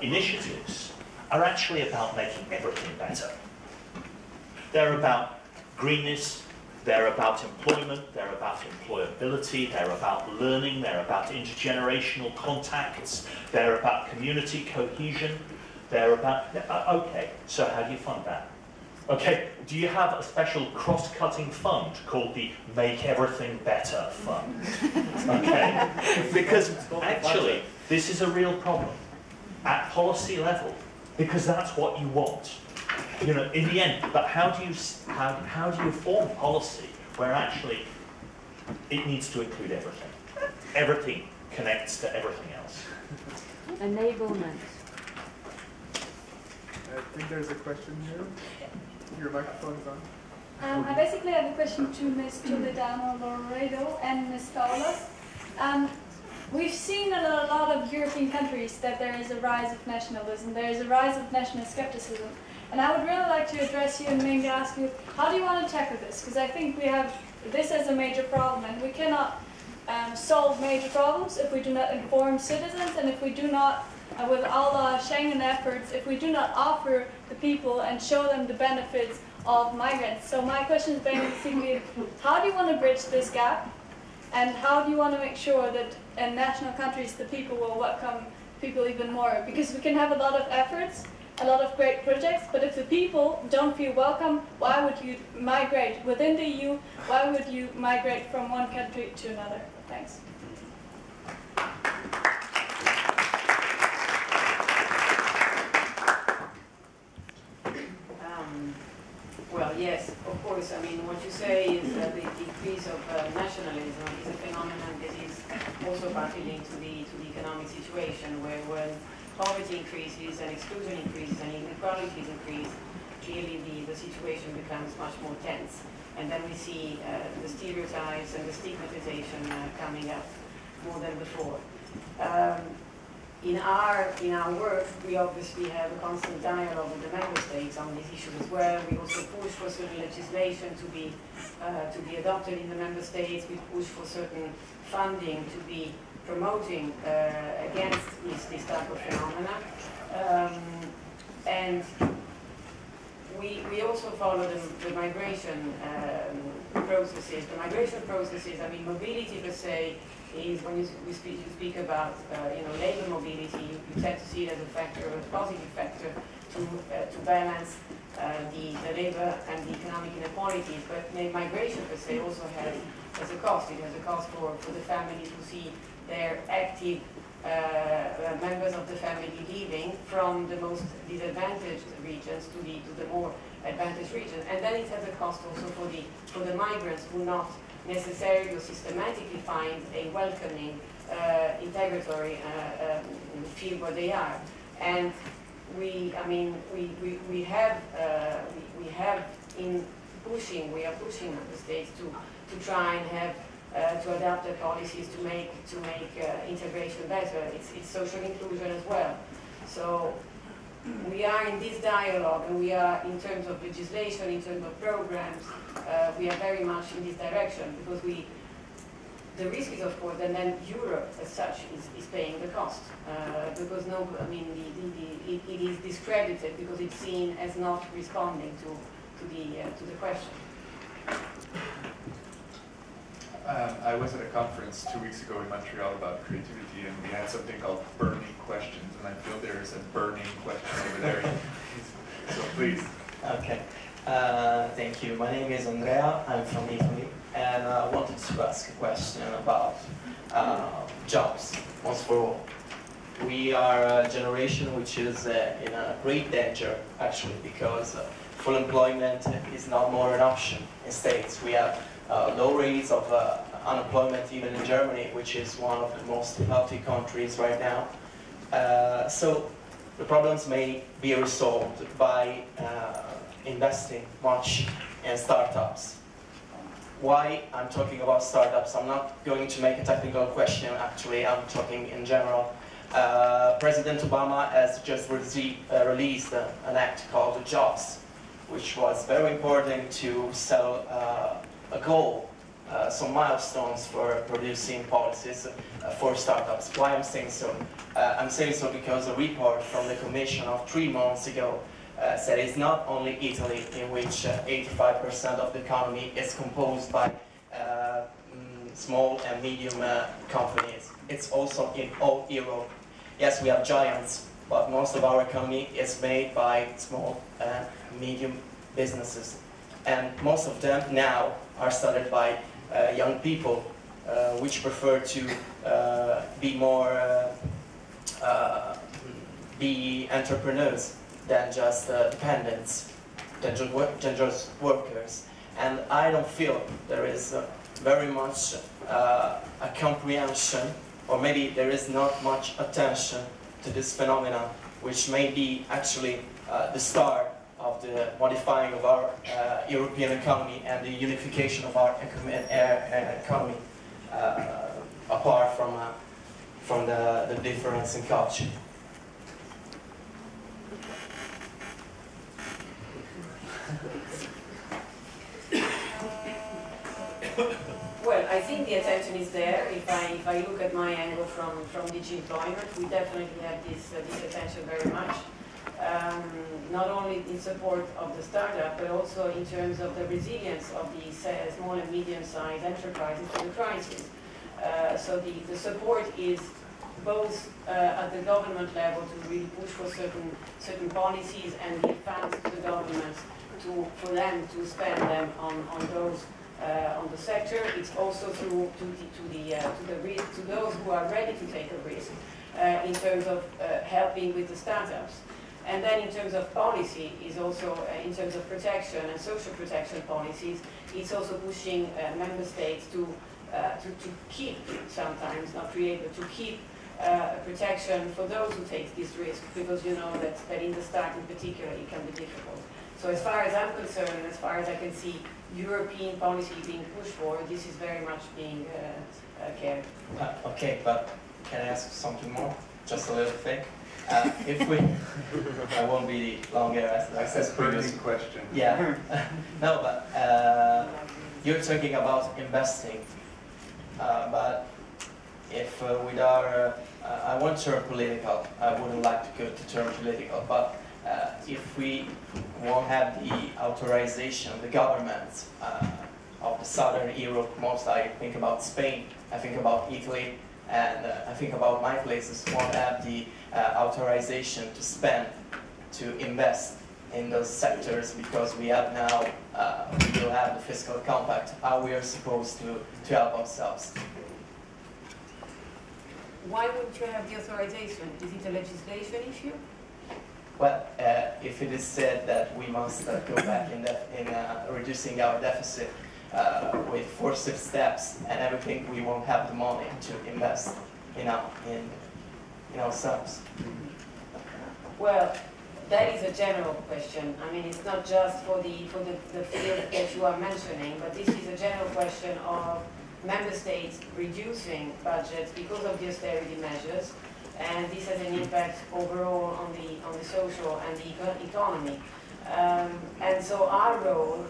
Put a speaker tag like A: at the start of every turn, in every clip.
A: initiatives are actually about making everything better. They're about greenness, they're about employment, they're about employability, they're about learning, they're about intergenerational contacts, they're about community cohesion, they're about... Okay, so how do you fund that? Okay, do you have a special cross-cutting fund called the Make Everything Better Fund? Okay, because actually, this is a real problem at policy level, because that's what you want. You know, in the end, but how do you form policy where actually it needs to include everything? Everything connects to everything else.
B: Enablement.
C: I think there's a question here. Your microphone is on.
D: I basically have a question to Ms. Toledano, Laredo, and Ms. Paulas. We've seen in a lot of European countries that there is a rise of nationalism, there is a rise of national skepticism. And I would really like to address you and maybe ask you, how do you want to tackle this? Because I think we have this as a major problem, and we cannot solve major problems if we do not inform citizens, and if we do not, with all the Schengen efforts, if we do not offer the people and show them the benefits of migrants. So my question is basically, how do you want to bridge this gap? And how do you want to make sure that in national countries the people will welcome people even more? Because we can have a lot of efforts, a lot of great projects, but if the people don't feel welcome, why would you migrate within the EU? Why would you migrate from one country to another? Thanks.
E: Well, yes, of course. I mean, what you say is that the increase of nationalism is a phenomenon that is also partly linked to the economic situation, where when poverty increases and exclusion increases and inequalities increase, clearly the situation becomes much more tense. And then we see the stereotypes and the stigmatization coming up more than before. In our work, we obviously have a constant dialogue with the member states on these issues as well. We also push for certain legislation to be adopted in the member states. We push for certain funding to be promoting against this type of phenomena. And we also follow the migration processes. The migration processes, I mean, mobility per se, is when you speak about labor mobility, you tend to see it as a factor, a positive factor to balance the labor and the economic inequalities. But migration per se also has a cost. It has a cost for the families who see their active members of the family leaving from the most disadvantaged regions to the more advantaged regions. And then it has a cost also for the migrants who not necessarily or systematically find a welcoming, integratory field where they are. And we are pushing member states to try and have to adapt their policies to make integration better. It's social inclusion as well. So we are in this dialogue, and we are, in terms of legislation, in terms of programs, we are very much in this direction, because the risk is, of course, and then Europe as such is paying the cost, because it is discredited because it's seen as not responding to the question.
C: I was at a conference 2 weeks ago in Montreal about creativity, and we had something called burning questions, and I feel there is a burning question over there. So please.
F: Okay. Thank you. My name is Andrea. I'm from Italy, and I wanted to ask a question about jobs, once for all. We are a generation which is in a great danger, actually, because full employment is not more an option in States. We have low rates of unemployment even in Germany, which is one of the most healthy countries right now. So the problems may be resolved by investing much in startups. Why I'm talking about startups? I'm not going to make a technical question, actually. I'm talking in general. President Obama has just released an act called Jobs, which was very important to sell a goal some milestones for producing policies for startups. Why I'm saying so? I'm saying so because a report from the Commission of 3 months ago said it's not only Italy in which 85% of the economy is composed by small and medium companies. It's also in all Europe. Yes, we have giants, but most of our economy is made by small and medium businesses. And most of them now are started by young people, which prefer to be more be entrepreneurs than just dependents, than just workers. And I don't feel there is very much a comprehension, or maybe there is not much attention to this phenomenon, which may be actually the start of the modifying of our European economy and the unification of our economy, apart from the difference in culture.
E: Well, I think the attention is there. If I look at my angle from DG Employment, we definitely have this attention very much. Not only in support of the startup, but also in terms of the resilience of the small and medium-sized enterprises to the crisis. So the support is both at the government level to really push for certain policies and give funds to the government for them to spend them on those on the sector. It's also through to those who are ready to take a risk in terms of helping with the startups. And then in terms of policy, is also in terms of protection and social protection policies, it's also pushing member states to keep, sometimes not create, but to keep protection for those who take this risk, because you know that in the start in particular it can be difficult. So as far as I'm concerned, and as far as I can see European policy being pushed for, this is very much being cared.
F: Okay, but can I ask something more? Just a little thing. If we, I won't be longer as previous
C: question.
F: Yeah. No, but you're talking about investing. But if with our, I won't turn political. I wouldn't like to go to turn political. But if we won't have the authorization, the governments of the Southern Europe, most I think about Spain, I think about Italy, and I think about my places won't have the authorization to spend, to invest in those sectors, because we have now, we will have the fiscal compact, how we are supposed to help ourselves.
E: Why wouldn't you have the authorization? Is it a legislation issue?
F: Well, if it is said that we must go back in reducing our deficit with forced steps and everything, we won't have the money to invest in ourselves.
E: Well, that is a general question. I mean, it's not just for the field that you are mentioning, but this is a general question of member states reducing budgets because of the austerity measures, and this has an impact overall on the social and the economy. And so our role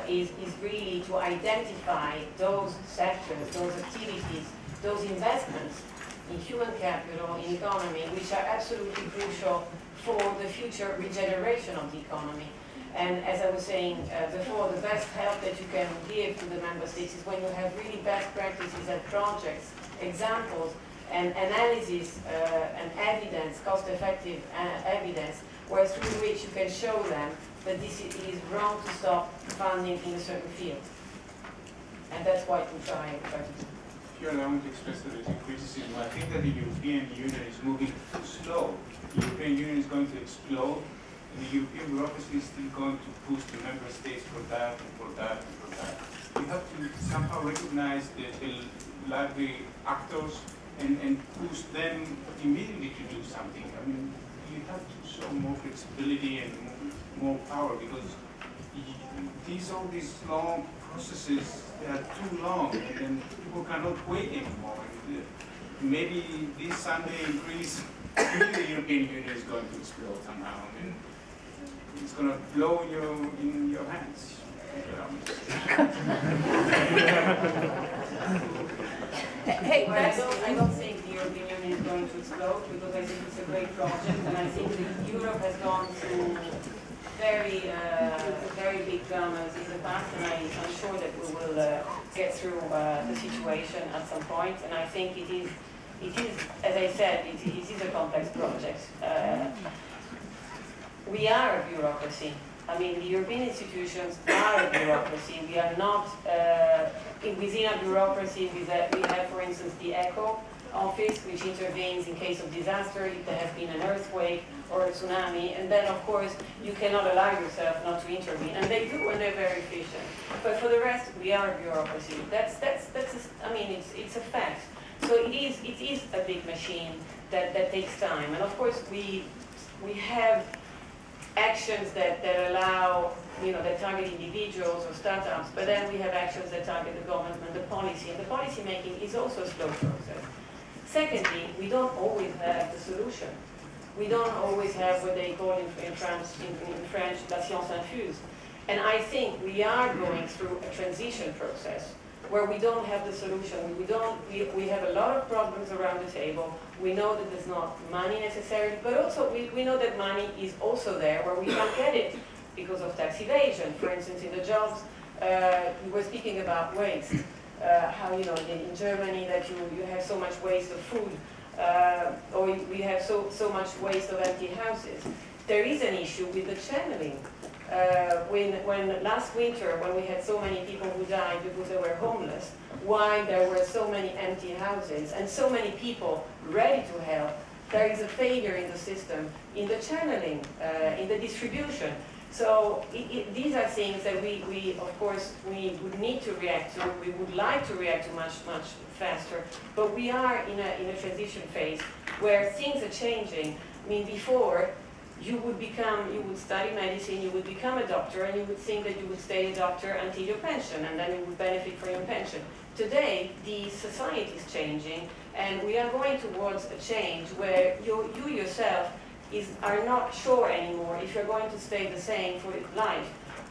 E: is really to identify those sectors, those activities, those investments in human capital, in economy, which are absolutely crucial for the future regeneration of the economy. And as I was saying before, the best help that you can give to the member states is when you have really best practices and projects, examples, and analysis and evidence, cost-effective evidence, where through which you can show them that it is wrong to stop funding in a certain field. And that's what we try to do.
G: If you allow me to express a little criticism, I think that the European Union is moving too slow. The European Union is going to explode, and the European bureaucracy is still going to push the member states for that and for that and for that. We have to somehow recognize the lively actors and push them immediately to do something. I mean, you have to show more flexibility and more power, because all these long processes, they are too long, and then people cannot wait anymore. Maybe this Sunday in Greece, maybe the European Union is going to explode somehow, and it's going to blow in your hands.
E: Hey, but I don't think the European Union is going to explode, because I think it's a great project, and I think that Europe has gone through very big dramas in the past, and I'm sure that we will get through the situation at some point. And I think it is, as I said, it is a complex project. We are a bureaucracy. I mean, the European institutions are a bureaucracy. We are not, within a bureaucracy, we have, for instance, the ECHO office, which intervenes in case of disaster, if there has been an earthquake or a tsunami, and then, of course, you cannot allow yourself not to intervene. And they do, and they're very efficient. But for the rest, we are a bureaucracy. I mean, it's a fact. So it is a big machine that takes time. And of course, we have actions that allow, that target individuals or startups, but then we have actions that target the government and the policy. And the policy making is also a slow process. Secondly, we don't always have the solution. We don't always have what they call in French, la science infuse. And I think we are going through a transition process where we don't have the solution. We have a lot of problems around the table. We know that there's not money necessarily, but also we know that money is also there where we can't get it because of tax evasion. For instance, in the jobs, we were speaking about waste. How, in Germany that you have so much waste of food, or we have so much waste of empty houses. There is an issue with the channeling. When last winter, when we had so many people who died because they were homeless, why there were so many empty houses and so many people ready to help, there is a failure in the system, in the channeling, in the distribution. So these are things that we of course, we would need to react to. We would like to react to much faster. But we are in a transition phase where things are changing. I mean, before, you would study medicine, you would become a doctor, and you would think that you would stay a doctor until your pension, and then you would benefit from your pension. Today, the society is changing, and we are going towards a change where you yourself are not sure anymore if you're going to stay the same for life,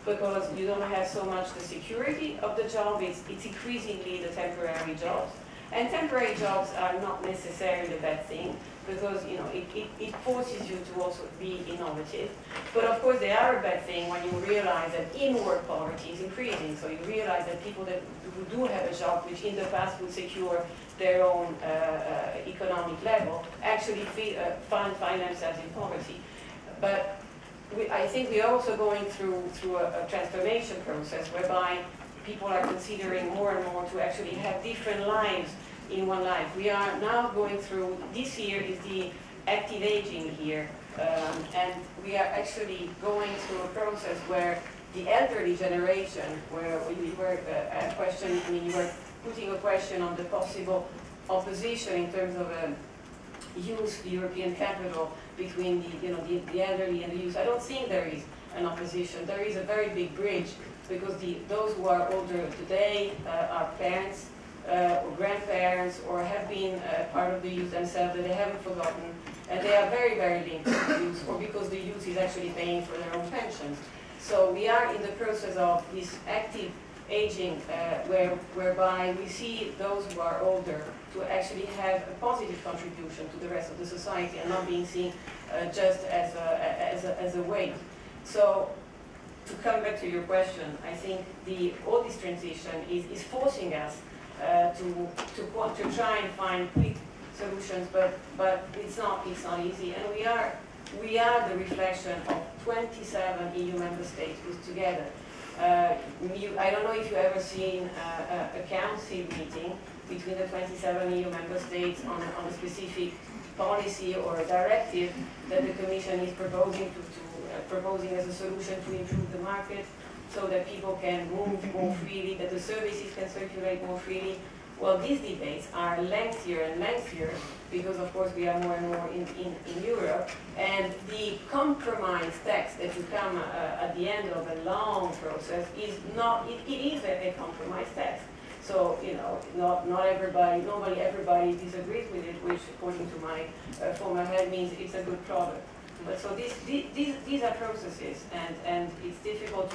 E: because you don't have so much the security of the job. It's increasingly the temporary jobs. And temporary jobs are not necessarily a bad thing, because it forces you to also be innovative. But of course they are a bad thing when you realize that in-work poverty is increasing. So you realize that people who do have a job, which in the past would secure their own economic level, actually find themselves in poverty. But I think we are also going through a transformation process whereby people are considering more and more to actually have different lives in one life. We are now going through, this year is the active aging year, and we are actually going through a process where the elderly generation, where we were you were putting a question on the possible opposition in terms of youth, the European capital, between the elderly and the youth. I don't think there is an opposition. There is a very big bridge, because those who are older today are parents or grandparents, or have been part of the youth themselves, that they haven't forgotten, and they are very, very linked to the youth, or because the youth is actually paying for their own pensions. So we are in the process of this active aging, whereby we see those who are older to actually have a positive contribution to the rest of the society, and not being seen just as a weight. So, to come back to your question, I think all this transition is forcing us to try and find quick solutions, but it's not easy. And we are the reflection of 27 EU member states put together. I don't know if you've ever seen a council meeting between the 27 EU member states on a specific policy or a directive that the Commission is proposing as a solution to improve the market, so that people can move more freely, that the services can circulate more freely. Well, these debates are lengthier and lengthier, because of course we are more and more in Europe, and the compromise text that you come at the end of a long process is not, it is a compromise text. So, not everybody disagrees with it, which according to my former head means it's a good product. But so these are processes, and it's difficult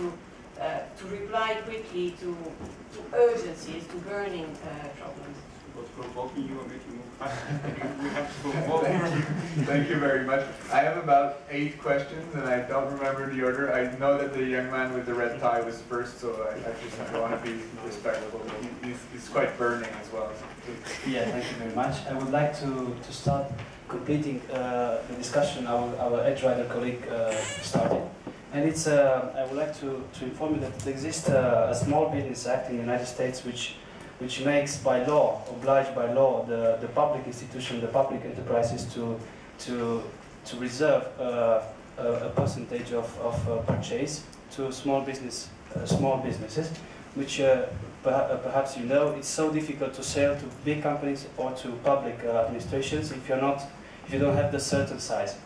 E: to reply quickly to urgencies, to burning problems.
G: What's provoking you and making you move faster? We have to provoke you.
C: Thank you very much. I have about 8 questions, and I don't remember the order. I know that the young man with the red tie was first, so I just want to be respectful. He's quite burning as well.
H: Yeah, thank you very much. I would like to start completing the discussion our Edgeryder colleague started. And it's, I would like to inform you that there exists a Small Business Act in the United States which makes by law, obliged by law, the public institution, the public enterprises to reserve a percentage of purchase to small businesses, which perhaps you know, it's so difficult to sell to big companies or to public administrations if you don't have the certain size.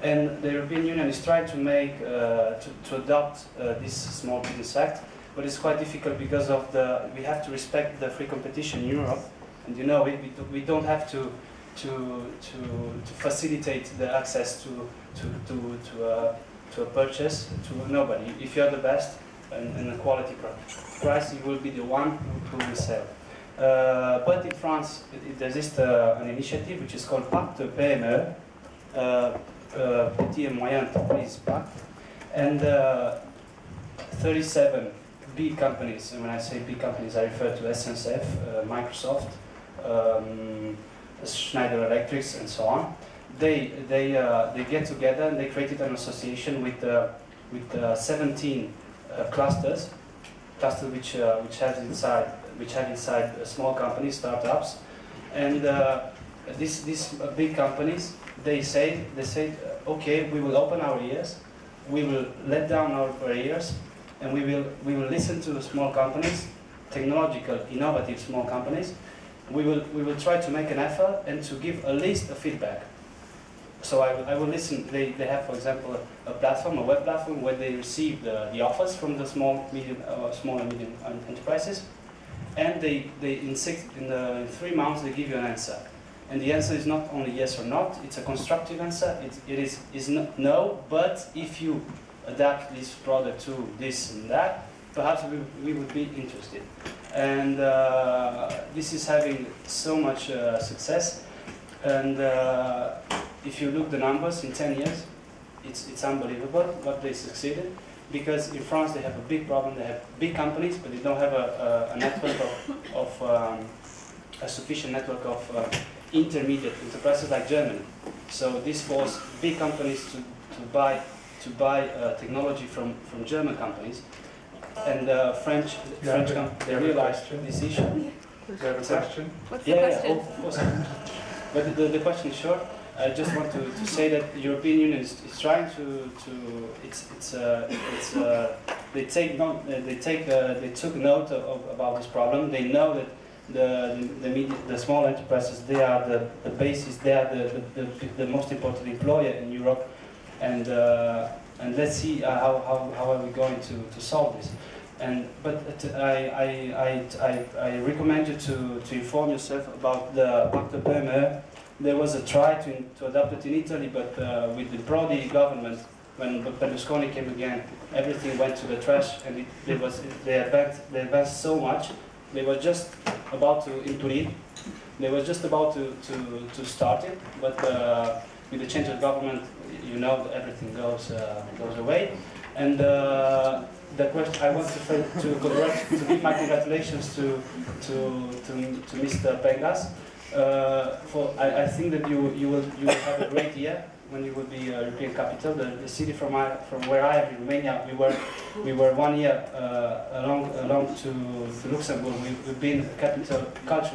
H: And the European Union is trying to make to adopt this Small Business Act, but it's quite difficult because of we have to respect the free competition in Europe, and you know we don't have to facilitate the access to a purchase to nobody. If you are the best and a quality price, you will be the one who will sell. But in France, there exists an initiative which is called Pacte PME, Petit et Moyen Entreprise Pacte, and 37 big companies, and when I say big companies, I refer to SNCF, Microsoft, Schneider Electric, and so on. They get together and they created an association with 17 clusters which have inside small companies, startups, and these big companies they say okay, we will open our ears, we will let down our barriers, and we will listen to small companies, technological, innovative small companies. We will try to make an effort and to give at least a feedback. So I will listen. They have, for example, a web platform where they receive the offers from the small and medium enterprises, and in 3 months they give you an answer. And the answer is not only yes or not; it's a constructive answer. It is no, but if you adapt this product to this and that, perhaps we would be interested. And this is having so much success. And if you look the numbers in 10 years, it's unbelievable what they succeeded. Because in France they have a big problem. They have big companies, but they don't have a network a sufficient network of intermediate enterprises like Germany. So this forced big companies to buy technology from German companies, and French companies, they realized this issue.
C: Do you have a question?
B: What's the question?
H: Yeah, of course. But the question is short. I just want to say that the European Union is trying they took note about this problem. They know that the small enterprises, they are the basis, they are the most important employer in Europe, and let's see how are we going to solve this. But I recommend you to inform yourself about the Pacte PME. There was a try to adopt it in Italy, but with the Prodi government, when Berlusconi came again, everything went to the trash, and they advanced so much. They were just about to implement. They were just about to start it, but with the change of government, you know, everything goes away. And the question I want to give my congratulations to Mr. Pengas. I think that you will have a great year when you will be European capital. The city from where I am in Romania, we were 1 year along to Luxembourg. We've been cultural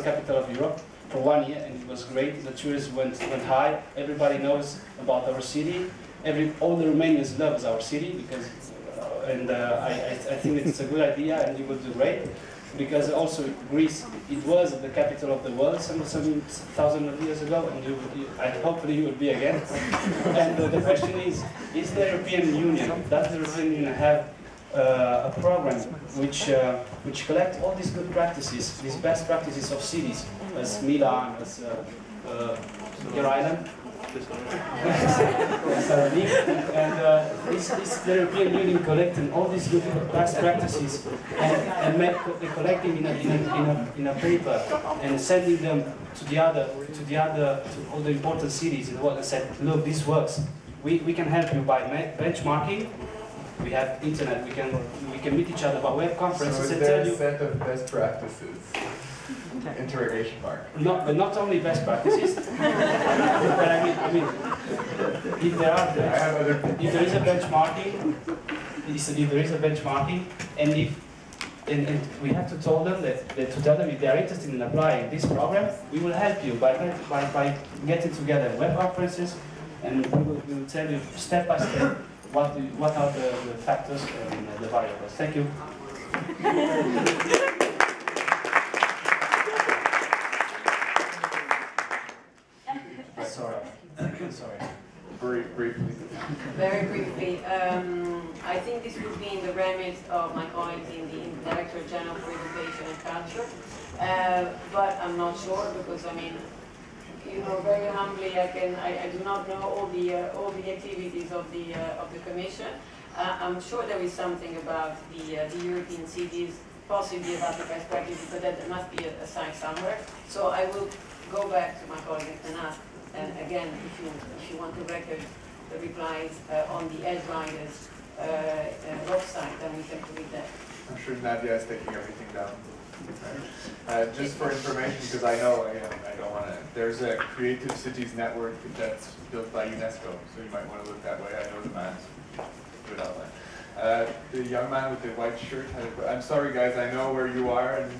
H: capital of Europe for 1 year, and it was great. The tourism went high. Everybody knows about our city. All the Romanians love our city because, I think it's a good idea, and you will do great. Because also Greece, it was the capital of the world some thousands of years ago, and hopefully you will be again. And the question is the European Union, does the European Union have a program which collects all these good practices, these best practices of cities, as Milan, your island. And this the European Union collecting all these good best practices and make the collecting in a paper and sending them to all the important cities in the world and said, look, this works. We can help you by benchmarking. We have internet. We can meet each other by web conferences
C: so
H: and tell you.
C: a set of best practices. Interrogation mark.
H: But not only best practices. But I mean, if there is a benchmarking, and we have to tell them that to tell them if they are interested in applying this program, we will help you by getting together web conferences, and we will tell you step by step what are the factors and the variables. Thank you. Sorry.
C: Briefly.
E: Very briefly, I think this would be in the remit of my colleagues in the Director General for Education and Culture, but I'm not sure because I mean, you know, very humbly, I do not know all the activities of the Commission. I'm sure there is something about the European cities, possibly about the best practices, but there must be a site somewhere. So I will go back to my colleague and ask. And again, if you want to record the replies on the Edgeryders website, then we can read that.
C: I'm sure Nadia is taking everything down. Just for information, because I know I don't want to. There's a Creative Cities Network that's built by UNESCO, so you might want to look that way. I know the man. Do it out there. The young man with the white shirt had a, I'm sorry guys, I know where you are, and